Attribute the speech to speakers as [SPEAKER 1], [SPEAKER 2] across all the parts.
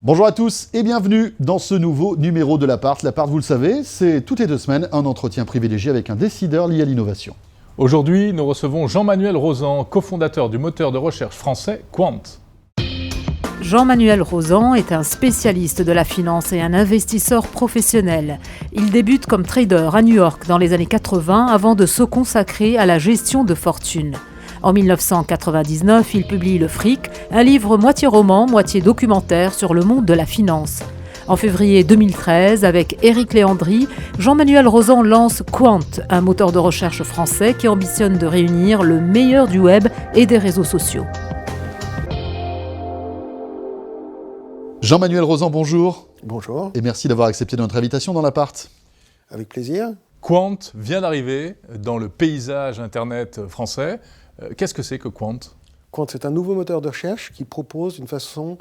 [SPEAKER 1] Bonjour à tous et bienvenue dans ce nouveau numéro de l'Appart. L'Appart, vous le savez, c'est toutes les 2 semaines un entretien privilégié avec un décideur lié à l'innovation.
[SPEAKER 2] Aujourd'hui, nous recevons Jean-Manuel Rozan, cofondateur du moteur de recherche français Quant.
[SPEAKER 3] Jean-Manuel Rozan est un spécialiste de la finance et un investisseur professionnel. Il débute comme trader à New York dans les années 80 avant de se consacrer à la gestion de fortune. En 1999, il publie Le Fric, un livre moitié roman, moitié documentaire sur le monde de la finance. En février 2013, avec Éric Léandri, Jean-Manuel Rozan lance Quant, un moteur de recherche français qui ambitionne de réunir le meilleur du web et des réseaux sociaux.
[SPEAKER 1] Jean-Manuel Rozan, bonjour.
[SPEAKER 4] Bonjour.
[SPEAKER 1] Et merci d'avoir accepté notre invitation dans l'Appart.
[SPEAKER 4] Avec plaisir.
[SPEAKER 2] Quant vient d'arriver dans le paysage Internet français. Qu'est-ce que c'est que Quant ?
[SPEAKER 4] Quant, c'est un nouveau moteur de recherche qui propose une façon,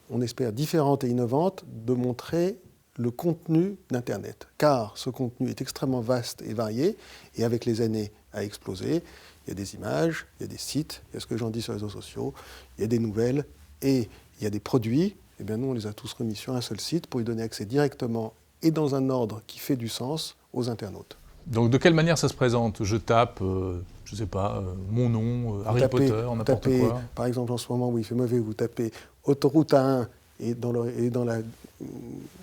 [SPEAKER 4] on espère, différente et innovante de montrer le contenu d'Internet. Car ce contenu est extrêmement vaste et varié et avec les années a explosé. Il y a des images, il y a des sites, il y a ce que j'en dis sur les réseaux sociaux, il y a des nouvelles et il y a des produits. Eh bien, nous, on les a tous remis sur un seul site pour y donner accès directement et dans un ordre qui fait du sens aux internautes.
[SPEAKER 2] Donc de quelle manière ça se présente ? Je tape, je ne sais pas, mon nom, Harry Potter, n'importe quoi.
[SPEAKER 4] Par exemple, en ce moment où il fait mauvais, vous tapez autoroute A1 et dans la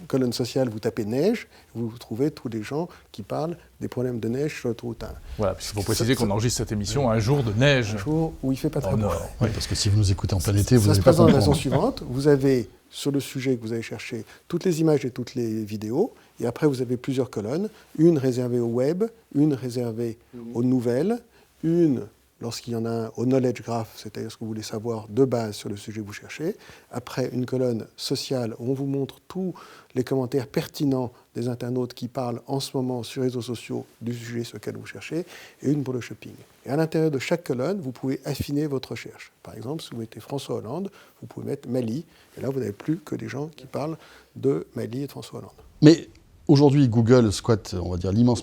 [SPEAKER 4] colonne sociale, vous tapez neige, vous trouvez tous les gens qui parlent des problèmes de neige sur l'autoroute A1.
[SPEAKER 2] Voilà, puisqu'il faut préciser qu'on enregistre cette émission un jour de neige.
[SPEAKER 4] Un jour où il ne fait pas très beau.
[SPEAKER 1] Oui, parce que si vous nous écoutez en plein été, vous
[SPEAKER 4] ça
[SPEAKER 1] n'allez
[SPEAKER 4] se
[SPEAKER 1] pas
[SPEAKER 4] présente de la façon
[SPEAKER 1] comprendre.
[SPEAKER 4] suivante. Vous avez, sur le sujet que vous avez cherché, toutes les images et toutes les vidéos. Et après, vous avez plusieurs colonnes. Une réservée au web, une réservée aux nouvelles, une, lorsqu'il y en a un, au knowledge graph, c'est-à-dire ce que vous voulez savoir de base sur le sujet que vous cherchez. Après, une colonne sociale où on vous montre tous les commentaires pertinents des internautes qui parlent en ce moment sur les réseaux sociaux du sujet sur lequel vous cherchez, et une pour le shopping. Et à l'intérieur de chaque colonne, vous pouvez affiner votre recherche. Par exemple, si vous mettez François Hollande, vous pouvez mettre Mali, et là, vous n'avez plus que des gens qui parlent de Mali et de François Hollande.
[SPEAKER 1] Mais aujourd'hui, Google squatte, on va dire, l'immense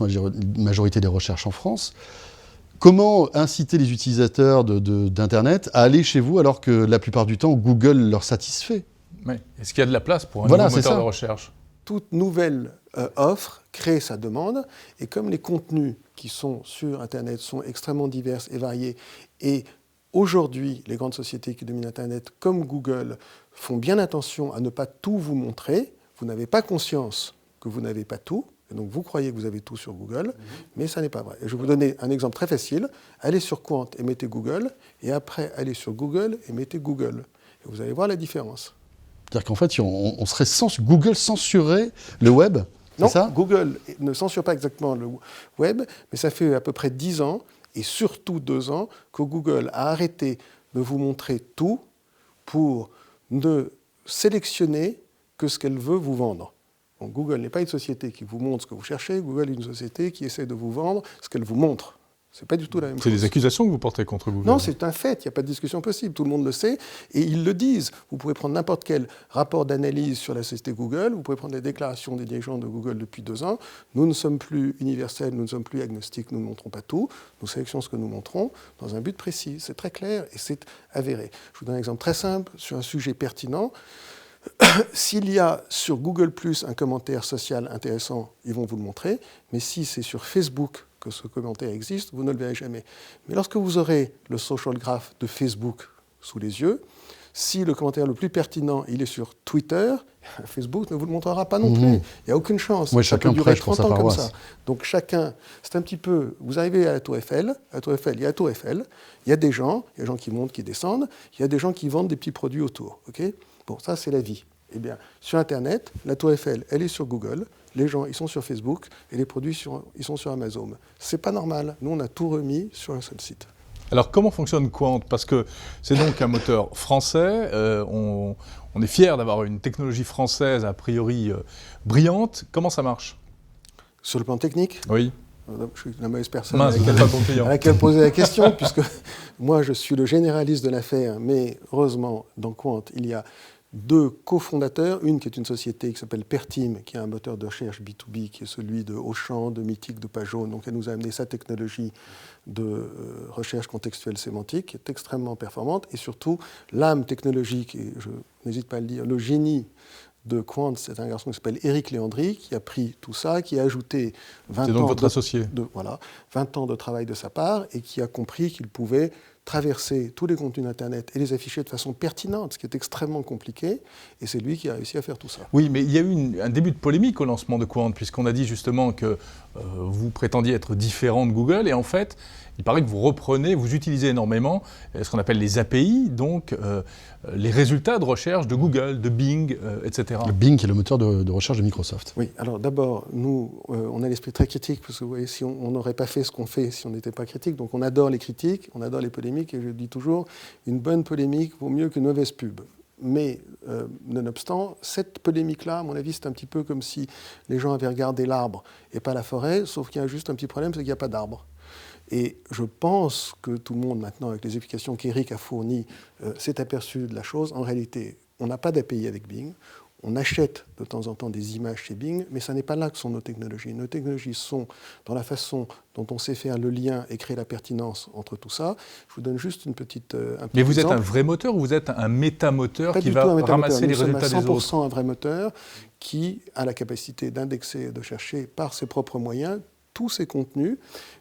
[SPEAKER 1] majorité des recherches en France. Comment inciter les utilisateurs d'Internet à aller chez vous alors que la plupart du temps, Google leur satisfait ?
[SPEAKER 2] Oui. Est-ce qu'il y a de la place pour un
[SPEAKER 1] Voilà,
[SPEAKER 2] nouveau
[SPEAKER 1] c'est
[SPEAKER 2] moteur
[SPEAKER 1] ça.
[SPEAKER 2] de recherche ?
[SPEAKER 4] Toute nouvelle offre crée sa demande, et comme les contenus qui sont sur Internet sont extrêmement divers et variés, et aujourd'hui, les grandes sociétés qui dominent Internet, comme Google, font bien attention à ne pas tout vous montrer, vous n'avez pas conscience que vous n'avez pas tout, et donc vous croyez que vous avez tout sur Google, mais ça n'est pas vrai. Et je vais vous donner un exemple très facile. Allez sur Quant et mettez Google, et après allez sur Google et mettez Google. Et vous allez voir la différence.
[SPEAKER 1] C'est-à-dire qu'en fait, Google censurerait le web,
[SPEAKER 4] Non,
[SPEAKER 1] c'est ça ?
[SPEAKER 4] Google ne censure pas exactement le web, mais ça fait à peu près 10 ans, et surtout 2 ans, que Google a arrêté de vous montrer tout pour ne sélectionner que ce qu'elle veut vous vendre. Donc, Google n'est pas une société qui vous montre ce que vous cherchez, Google est une société qui essaie de vous vendre ce qu'elle vous montre. Ce n'est pas du tout la même chose.
[SPEAKER 2] C'est des accusations que vous portez contre Google ?
[SPEAKER 4] Non, c'est un fait, il n'y a pas de discussion possible, tout le monde le sait, et ils le disent. Vous pouvez prendre n'importe quel rapport d'analyse sur la société Google, vous pouvez prendre les déclarations des dirigeants de Google depuis 2 ans. Nous ne sommes plus universels, nous ne sommes plus agnostiques, nous ne montrons pas tout, nous sélectionnons ce que nous montrons dans un but précis. C'est très clair et c'est avéré. Je vous donne un exemple très simple sur un sujet pertinent. S'il y a sur Google+ un commentaire social intéressant, ils vont vous le montrer, mais si c'est sur Facebook que ce commentaire existe, vous ne le verrez jamais. Mais lorsque vous aurez le social graph de Facebook sous les yeux, si le commentaire le plus pertinent, il est sur Twitter, Facebook ne vous le montrera pas non plus. Il n'y a aucune chance.
[SPEAKER 1] Oui,
[SPEAKER 4] Ça
[SPEAKER 1] chacun
[SPEAKER 4] peut durer
[SPEAKER 1] prêche pour
[SPEAKER 4] 30
[SPEAKER 1] sa
[SPEAKER 4] ans comme
[SPEAKER 1] paroisse.
[SPEAKER 4] ça. Donc chacun, c'est un petit peu, vous arrivez à la Tour Eiffel, il y a la Tour Eiffel, il y a des gens qui montent, qui descendent, il y a des gens qui vendent des petits produits autour. Okay ? Bon, ça c'est la vie. Eh bien, sur Internet, la Tour Eiffel, elle est sur Google, les gens, ils sont sur Facebook, et les produits, ils sont sur Amazon. C'est pas normal. Nous, on a tout remis sur un seul site.
[SPEAKER 2] Alors comment fonctionne Quant ? Parce que c'est donc un moteur français, on est fiers d'avoir une technologie française a priori brillante. Comment ça marche ?
[SPEAKER 4] Sur le plan technique,
[SPEAKER 2] Oui.
[SPEAKER 4] je suis la mauvaise personne
[SPEAKER 2] Mince, vous n'êtes pas ton client.
[SPEAKER 4] à laquelle poser la question, puisque moi je suis le généraliste de l'affaire, mais heureusement, dans Quant, il y a deux cofondateurs, une qui est une société qui s'appelle Pertim, qui est un moteur de recherche B2B, qui est celui de Auchan, de Mythique, de Pajot. Donc elle nous a amené sa technologie de recherche contextuelle sémantique, qui est extrêmement performante, et surtout l'âme technologique, et je n'hésite pas à le dire, le génie de Qwant, c'est un garçon qui s'appelle Éric Léandri, qui a pris tout ça, qui a ajouté 20
[SPEAKER 2] C'est donc
[SPEAKER 4] ans
[SPEAKER 2] votre associé.
[SPEAKER 4] 20 ans de travail de sa part, et qui a compris qu'il pouvait traverser tous les contenus d'Internet et les afficher de façon pertinente, ce qui est extrêmement compliqué, et c'est lui qui a réussi à faire tout ça.
[SPEAKER 2] Oui, mais il y a eu un début de polémique au lancement de Qwant, puisqu'on a dit justement que vous prétendiez être différent de Google, et en fait, il paraît que vous utilisez énormément ce qu'on appelle les API, donc les résultats de recherche de Google, de Bing, etc.
[SPEAKER 1] Le Bing qui est le moteur de recherche de Microsoft.
[SPEAKER 4] Oui, alors d'abord, nous, on a l'esprit très critique, parce que vous voyez, si on n'aurait pas fait ce qu'on fait si on n'était pas critique, donc on adore les critiques, on adore les polémiques, et je dis toujours, une bonne polémique vaut mieux qu'une mauvaise pub. Mais, nonobstant, cette polémique-là, à mon avis, c'est un petit peu comme si les gens avaient regardé l'arbre et pas la forêt, sauf qu'il y a juste un petit problème, c'est qu'il n'y a pas d'arbre. Et je pense que tout le monde, maintenant, avec les explications qu'Éric a fournies, s'est aperçu de la chose. En réalité, on n'a pas d'API avec Bing. On achète de temps en temps des images chez Bing, mais ce n'est pas là que sont nos technologies. Nos technologies sont dans la façon dont on sait faire le lien et créer la pertinence entre tout ça. Je vous donne juste un petit
[SPEAKER 2] Mais vous
[SPEAKER 4] exemple.
[SPEAKER 2] êtes un vrai moteur ou vous êtes un métamoteur qui
[SPEAKER 4] Pas du
[SPEAKER 2] va
[SPEAKER 4] tout un métamoteur.
[SPEAKER 2] ramasser les résultats des autres?
[SPEAKER 4] Nous sommes à 100% un vrai moteur qui a la capacité d'indexer et de chercher par ses propres moyens tous ces contenus,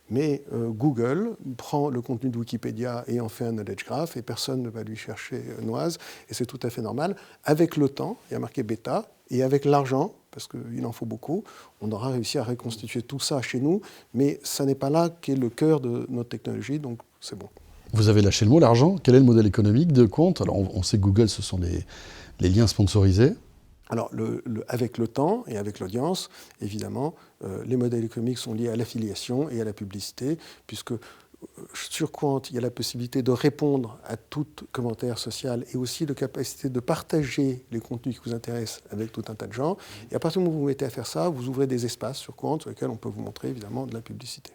[SPEAKER 4] mais Google prend le contenu de Wikipédia et en fait un knowledge graph, et personne ne va lui chercher noise, et c'est tout à fait normal. Avec le temps, il y a marqué bêta, et avec l'argent, parce qu'il en faut beaucoup, on aura réussi à reconstituer tout ça chez nous, mais ça n'est pas là qu'est le cœur de notre technologie, donc c'est bon.
[SPEAKER 1] Vous avez lâché le mot, l'argent. Quel est le modèle économique de Qwant? Alors on sait que Google, ce sont les liens sponsorisés.
[SPEAKER 4] Alors, avec le temps et avec l'audience, évidemment, les modèles économiques sont liés à l'affiliation et à la publicité, puisque sur Qwant, il y a la possibilité de répondre à tout commentaire social et aussi de capacité de partager les contenus qui vous intéressent avec tout un tas de gens. Et à partir du moment où vous vous mettez à faire ça, vous ouvrez des espaces sur Qwant sur lesquels on peut vous montrer, évidemment, de la publicité.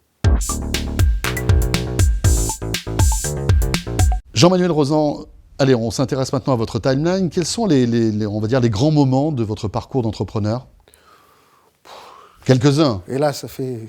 [SPEAKER 1] Jean-Manuel Rozan, allez, on s'intéresse maintenant à votre timeline. Quels sont on va dire, les grands moments de votre parcours d'entrepreneur? Quelques-uns.
[SPEAKER 4] Et là, ça fait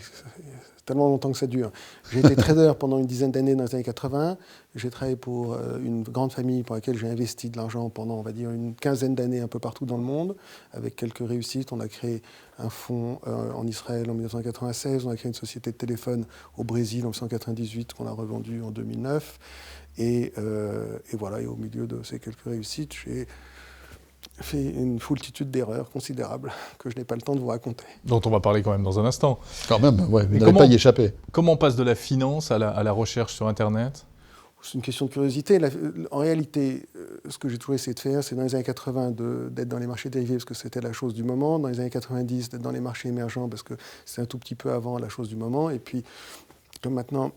[SPEAKER 4] tellement longtemps que ça dure. J'ai été trader pendant une dizaine d'années dans les années 80. J'ai travaillé pour une grande famille pour laquelle j'ai investi de l'argent pendant, on va dire, une quinzaine d'années un peu partout dans le monde, avec quelques réussites. On a créé un fonds en Israël en 1996. On a créé une société de téléphone au Brésil en 1998 qu'on a revendue en 2009. Et voilà, et au milieu de ces quelques réussites, j'ai fait une foultitude d'erreurs considérables que je n'ai pas le temps de vous raconter.
[SPEAKER 2] Dont on va parler quand même dans un instant.
[SPEAKER 1] Quand même, ouais, vous n'allez pas y échapper.
[SPEAKER 2] Comment on passe de la finance à la recherche sur Internet?
[SPEAKER 4] C'est une question de curiosité. En réalité, ce que j'ai toujours essayé de faire, c'est dans les années 80 d'être dans les marchés dérivés parce que c'était la chose du moment. Dans les années 90, d'être dans les marchés émergents parce que c'est un tout petit peu avant la chose du moment. Et puis, comme maintenant,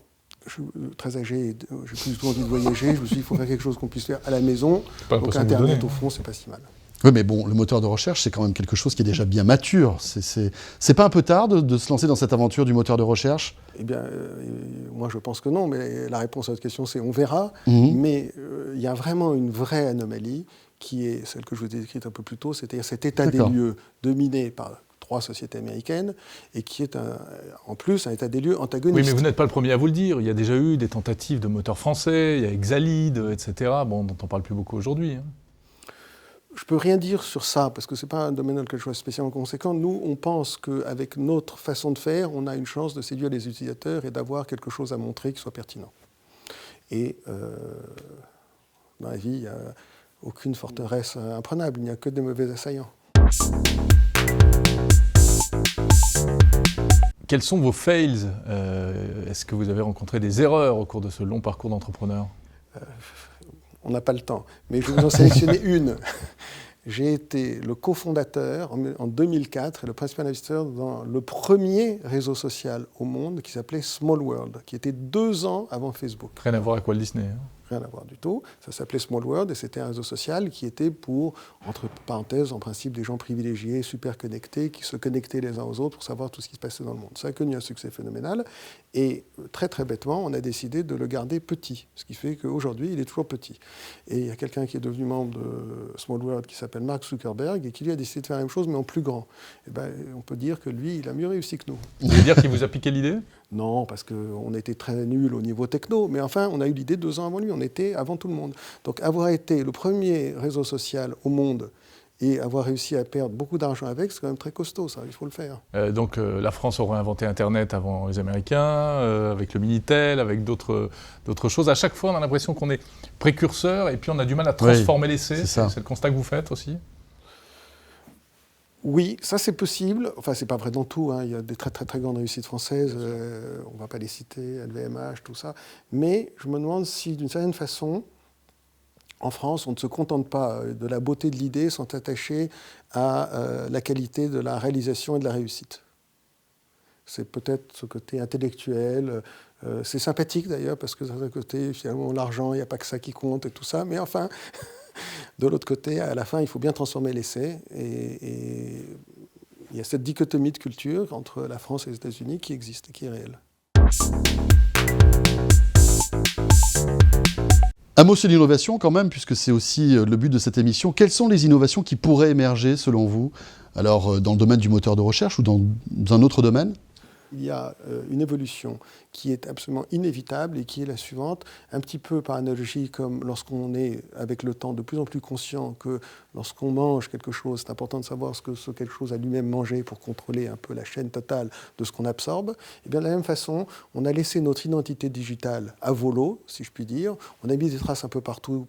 [SPEAKER 4] je suis très âgé, j'ai plus du tout envie de voyager, je me suis dit, il faut faire quelque chose qu'on puisse faire à la maison. Donc Internet, au fond, c'est pas si mal.
[SPEAKER 1] Oui, mais bon, le moteur de recherche, c'est quand même quelque chose qui est déjà bien mature. C'est pas un peu tard de se lancer dans cette aventure du moteur de recherche?
[SPEAKER 4] Eh bien, moi je pense que non, mais la réponse à votre question, c'est on verra. Mais il y a vraiment une vraie anomalie qui est celle que je vous ai décrite un peu plus tôt, c'est-à-dire cet état des lieux dominé par 3 sociétés américaines et qui est en plus un état des lieux antagoniste.
[SPEAKER 2] Oui, mais vous n'êtes pas le premier à vous le dire. Il y a déjà eu des tentatives de moteurs français, il y a Exalid, etc., bon, dont on ne parle plus beaucoup aujourd'hui.
[SPEAKER 4] Je ne peux rien dire sur ça, parce que ce n'est pas un domaine dans lequel je sois spécialement conséquent. Nous, on pense qu'avec notre façon de faire, on a une chance de séduire les utilisateurs et d'avoir quelque chose à montrer qui soit pertinent. Et dans la vie, il n'y a aucune forteresse imprenable, il n'y a que des mauvais assaillants.
[SPEAKER 2] Quels sont vos fails? Est-ce que vous avez rencontré des erreurs au cours de ce long parcours d'entrepreneur?
[SPEAKER 4] On n'a pas le temps, mais je vais vous en sélectionner une. J'ai été le cofondateur en 2004 et le principal investisseur dans le premier réseau social au monde qui s'appelait Small World, qui était 2 ans avant Facebook.
[SPEAKER 2] Rien à voir avec Walt Disney.
[SPEAKER 4] Rien à voir du tout. Ça s'appelait Small World et c'était un réseau social qui était pour, entre parenthèses, en principe, des gens privilégiés, super connectés, qui se connectaient les uns aux autres pour savoir tout ce qui se passait dans le monde. Ça a connu un succès phénoménal et très très bêtement, on a décidé de le garder petit, ce qui fait qu'aujourd'hui, il est toujours petit. Et il y a quelqu'un qui est devenu membre de Small World qui s'appelle Mark Zuckerberg et qui lui a décidé de faire la même chose mais en plus grand. Et ben, on peut dire que lui, il a mieux réussi que nous.
[SPEAKER 2] Vous voulez dire qu'il vous a piqué l'idée ?
[SPEAKER 4] Non, parce qu'on était très nuls au niveau techno, mais enfin, on a eu l'idée 2 ans avant lui, on était avant tout le monde. Donc avoir été le premier réseau social au monde et avoir réussi à perdre beaucoup d'argent avec, c'est quand même très costaud, ça, il faut le faire.
[SPEAKER 2] Donc la France aurait inventé Internet avant les Américains, avec le Minitel, avec d'autres choses. À chaque fois, on a l'impression qu'on est précurseur et puis on a du mal à transformer l'essai. C'est le constat que vous faites aussi ?
[SPEAKER 4] Oui, ça c'est possible. Enfin, c'est pas vrai dans tout. Il y a des très très très grandes réussites françaises. On va pas les citer, LVMH, tout ça. Mais je me demande si, d'une certaine façon, en France, on ne se contente pas de la beauté de l'idée sans s'attacher à la qualité de la réalisation et de la réussite. C'est peut-être ce côté intellectuel. C'est sympathique d'ailleurs parce que d'un côté, finalement, l'argent, il n'y a pas que ça qui compte et tout ça. Mais enfin. De l'autre côté, à la fin, il faut bien transformer l'essai. Et il y a cette dichotomie de culture entre la France et les États-Unis qui existe et qui est réelle.
[SPEAKER 1] Un mot sur l'innovation quand même, puisque c'est aussi le but de cette émission. Quelles sont les innovations qui pourraient émerger selon vous ? Alors, dans le domaine du moteur de recherche ou dans un autre domaine ?
[SPEAKER 4] Il y a une évolution qui est absolument inévitable et qui est la suivante, un petit peu par analogie comme lorsqu'on est avec le temps de plus en plus conscient que lorsqu'on mange quelque chose, c'est important de savoir ce que ce quelque chose a lui-même mangé pour contrôler un peu la chaîne totale de ce qu'on absorbe. Et bien de la même façon, on a laissé notre identité digitale à volo, si je puis dire. On a mis des traces un peu partout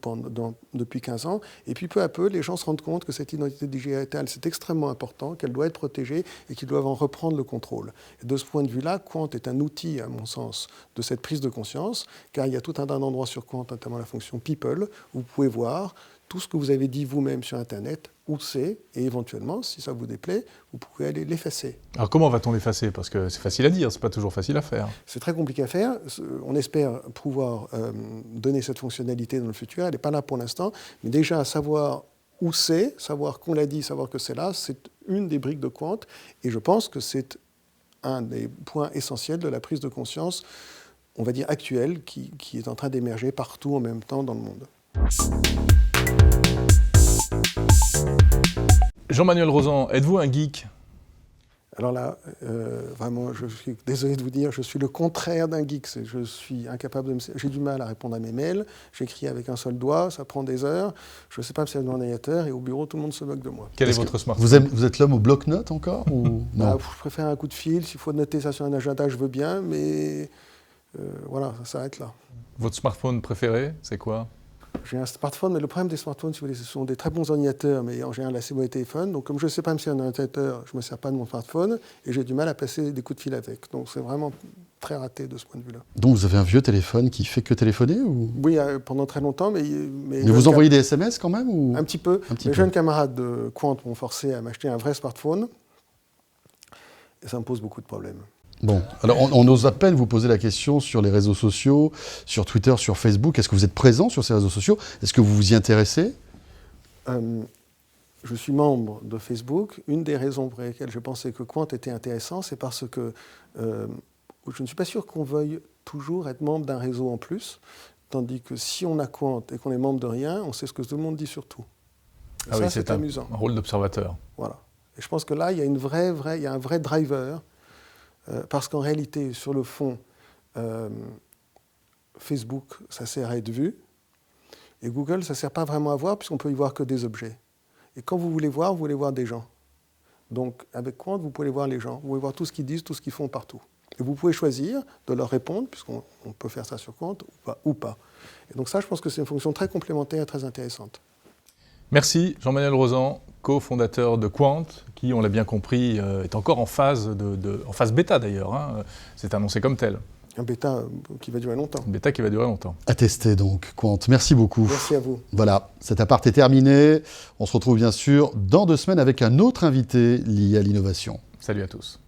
[SPEAKER 4] depuis 15 ans. Et puis peu à peu, les gens se rendent compte que cette identité digitale, c'est extrêmement important, qu'elle doit être protégée et qu'ils doivent en reprendre le contrôle. Et de ce point de vue-là, Quant est un outil, à mon sens, de cette prise de conscience, car il y a tout un tas d'endroits sur Quant, notamment la fonction People, où vous pouvez voir tout ce que vous avez dit vous-même sur Internet, où c'est, et éventuellement, si ça vous déplaît, vous pouvez aller l'effacer.
[SPEAKER 2] Alors comment va-t-on l'effacer ? Parce que c'est facile à dire, c'est pas toujours facile à faire.
[SPEAKER 4] C'est très compliqué à faire. On espère pouvoir donner cette fonctionnalité dans le futur. Elle n'est pas là pour l'instant, mais déjà savoir où c'est, savoir qu'on l'a dit, savoir que c'est là, c'est une des briques de Quant, et je pense que c'est un des points essentiels de la prise de conscience, on va dire actuelle, qui est en train d'émerger partout en même temps dans le monde.
[SPEAKER 2] Jean-Manuel Rozan, êtes-vous un geek ?
[SPEAKER 4] Alors là, vraiment, je suis désolé de vous dire, je suis le contraire d'un geek. Je suis incapable j'ai du mal à répondre à mes mails. J'écris avec un seul doigt, ça prend des heures. Je ne sais pas me servir d'un ordinateur et au bureau, tout le monde se moque de moi.
[SPEAKER 2] Quel est votre smartphone ?
[SPEAKER 1] Vous êtes l'homme au bloc-notes encore ou... Non.
[SPEAKER 4] Je préfère un coup de fil. S'il faut noter ça sur un agenda, je veux bien, mais voilà, ça s'arrête là.
[SPEAKER 2] Votre smartphone préféré, c'est quoi ?
[SPEAKER 4] J'ai un smartphone, mais le problème des smartphones, si vous voulez, ce sont des très bons ordinateurs, mais en général assez mauvais téléphones. Donc comme je ne sais pas me servir d'un ordinateur, je ne me sers pas de mon smartphone et j'ai du mal à passer des coups de fil avec. Donc c'est vraiment très raté de ce point de vue-là.
[SPEAKER 1] Donc vous avez un vieux téléphone qui fait que téléphoner ou...
[SPEAKER 4] Oui, pendant très longtemps, mais
[SPEAKER 1] vous envoyez des SMS quand même ou...
[SPEAKER 4] Un petit peu. Mes jeunes camarades de Quant m'ont forcé à m'acheter un vrai smartphone et ça me pose beaucoup de problèmes.
[SPEAKER 1] Bon, alors on ose à peine vous poser la question sur les réseaux sociaux, sur Twitter, sur Facebook. Est-ce que vous êtes présent sur ces réseaux sociaux ? Est-ce que vous vous y intéressez ?
[SPEAKER 4] Je suis membre de Facebook. Une des raisons pour lesquelles je pensais que Quant était intéressant, c'est parce que je ne suis pas sûr qu'on veuille toujours être membre d'un réseau en plus, tandis que si on a Quant et qu'on est membre de rien, on sait ce que tout le monde dit sur tout.
[SPEAKER 2] Ah oui, c'est amusant. Un rôle d'observateur.
[SPEAKER 4] Voilà. Et je pense que là, il y a il y a un vrai driver. Parce qu'en réalité, sur le fond, Facebook, ça sert à être vu, et Google, ça ne sert pas vraiment à voir, puisqu'on peut y voir que des objets. Et quand vous voulez voir des gens. Donc, avec Quant, vous pouvez voir les gens, vous pouvez voir tout ce qu'ils disent, tout ce qu'ils font partout. Et vous pouvez choisir de leur répondre, puisqu'on peut faire ça sur Quant, ou pas. Et donc ça, je pense que c'est une fonction très complémentaire et très intéressante.
[SPEAKER 2] Merci Jean-Manuel Rozan, cofondateur de Quant, qui, on l'a bien compris, est encore en phase bêta d'ailleurs. Hein. C'est annoncé comme tel.
[SPEAKER 4] Un bêta qui va durer longtemps.
[SPEAKER 2] Un bêta qui va durer longtemps.
[SPEAKER 1] À tester donc, Quant. Merci beaucoup.
[SPEAKER 4] Merci à vous.
[SPEAKER 1] Voilà, cet appart est terminé. On se retrouve bien sûr dans 2 semaines avec un autre invité lié à l'innovation.
[SPEAKER 2] Salut à tous.